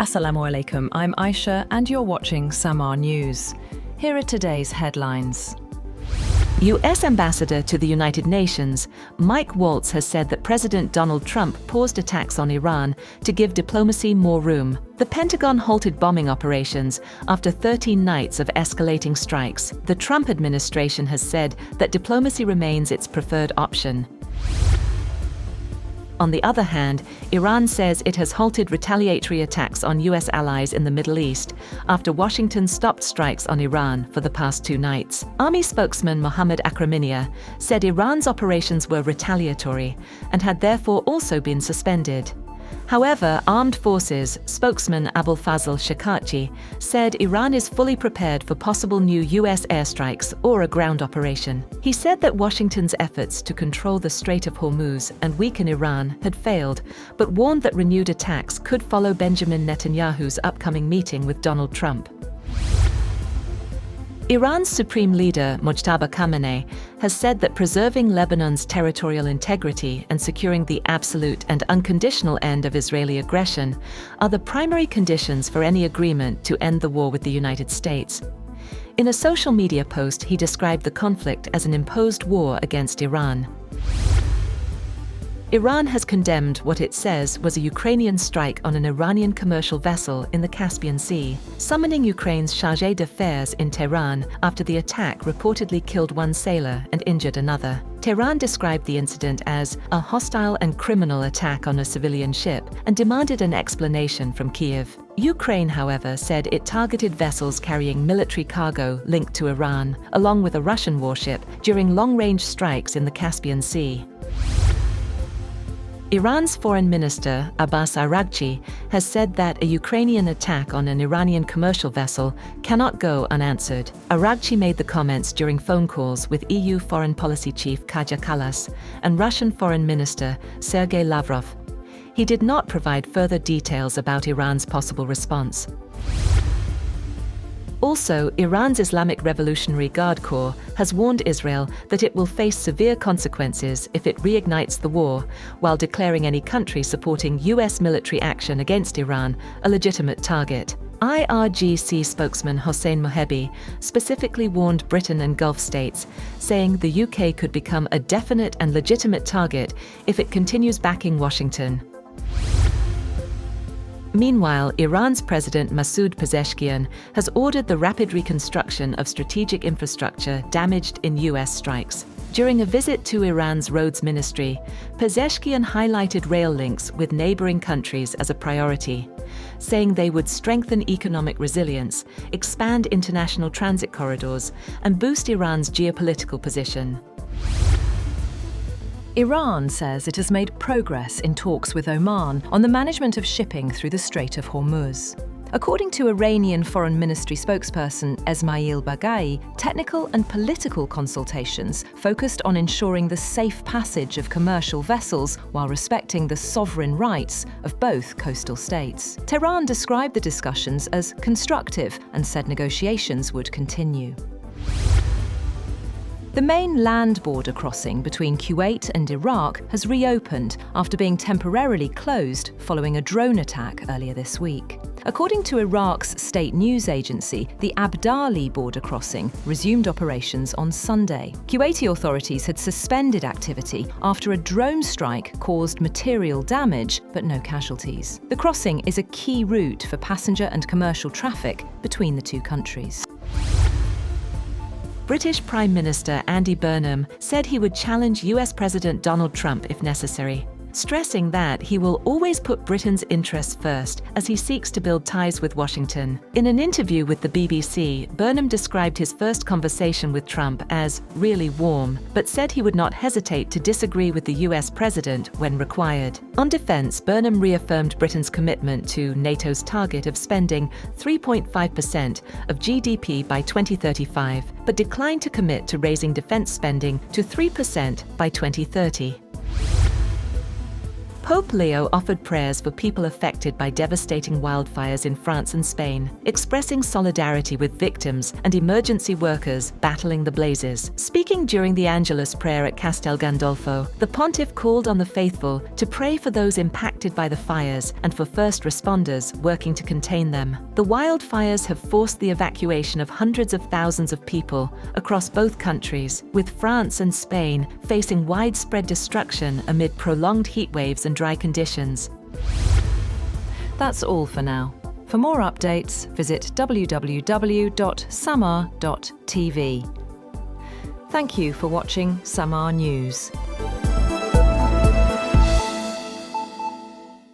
Assalamu alaikum, I'm Aisha and you're watching SAMAA News. Here are today's headlines. US Ambassador to the United Nations, Mike Waltz, has said that President Donald Trump paused attacks on Iran to give diplomacy more room. The Pentagon halted bombing operations after 13 nights of escalating strikes. The Trump administration has said that diplomacy remains its preferred option. On the other hand, Iran says it has halted retaliatory attacks on US allies in the Middle East after Washington stopped strikes on Iran for the past 2 nights. Army spokesman Mohammad Akraminia said Iran's operations were retaliatory and had therefore also been suspended. However, Armed Forces spokesman Abul Fazl Shakhachi said Iran is fully prepared for possible new US airstrikes or a ground operation. He said that Washington's efforts to control the Strait of Hormuz and weaken Iran had failed, but warned that renewed attacks could follow Benjamin Netanyahu's upcoming meeting with Donald Trump. Iran's Supreme Leader Mojtaba Khamenei has said that preserving Lebanon's territorial integrity and securing the absolute and unconditional end of Israeli aggression are the primary conditions for any agreement to end the war with the United States. In a social media post, he described the conflict as an imposed war against Iran. Iran has condemned what it says was a Ukrainian strike on an Iranian commercial vessel in the Caspian Sea, summoning Ukraine's chargé d'affaires in Tehran after the attack reportedly killed 1 sailor and injured another. Tehran described the incident as a hostile and criminal attack on a civilian ship and demanded an explanation from Kyiv. Ukraine, however, said it targeted vessels carrying military cargo linked to Iran, along with a Russian warship, during long-range strikes in the Caspian Sea. Iran's Foreign Minister, Abbas Araghchi, has said that a Ukrainian attack on an Iranian commercial vessel cannot go unanswered. Araghchi made the comments during phone calls with EU Foreign Policy Chief Kaja Kallas and Russian Foreign Minister Sergei Lavrov. He did not provide further details about Iran's possible response. Also, Iran's Islamic Revolutionary Guard Corps has warned Israel that it will face severe consequences if it reignites the war, while declaring any country supporting US military action against Iran a legitimate target. IRGC spokesman Hossein Mohebi specifically warned Britain and Gulf states, saying the UK could become a definite and legitimate target if it continues backing Washington. Meanwhile, Iran's President Masoud Pezeshkian has ordered the rapid reconstruction of strategic infrastructure damaged in US strikes. During a visit to Iran's roads ministry, Pezeshkian highlighted rail links with neighboring countries as a priority, saying they would strengthen economic resilience, expand international transit corridors, and boost Iran's geopolitical position. Iran says it has made progress in talks with Oman on the management of shipping through the Strait of Hormuz. According to Iranian Foreign Ministry spokesperson Esmail Baghai, technical and political consultations focused on ensuring the safe passage of commercial vessels while respecting the sovereign rights of both coastal states. Tehran described the discussions as constructive and said negotiations would continue. The main land border crossing between Kuwait and Iraq has reopened after being temporarily closed following a drone attack earlier this week. According to Iraq's state news agency, the Abdali border crossing resumed operations on Sunday. Kuwaiti authorities had suspended activity after a drone strike caused material damage but no casualties. The crossing is a key route for passenger and commercial traffic between the two countries. British Prime Minister Andy Burnham said he would challenge US President Donald Trump if necessary, stressing that he will always put Britain's interests first as he seeks to build ties with Washington. In an interview with the BBC, Burnham described his first conversation with Trump as really warm, but said he would not hesitate to disagree with the US president when required. On defense, Burnham reaffirmed Britain's commitment to NATO's target of spending 3.5% of GDP by 2035, but declined to commit to raising defense spending to 3% by 2030. Pope Leo offered prayers for people affected by devastating wildfires in France and Spain, expressing solidarity with victims and emergency workers battling the blazes. Speaking during the Angelus prayer at Castel Gandolfo, the pontiff called on the faithful to pray for those impacted by the fires and for first responders working to contain them. The wildfires have forced the evacuation of hundreds of thousands of people across both countries, with France and Spain facing widespread destruction amid prolonged heat waves and dry conditions. That's all for now. For more updates, visit www.samaa.tv. Thank you for watching SAMAA News.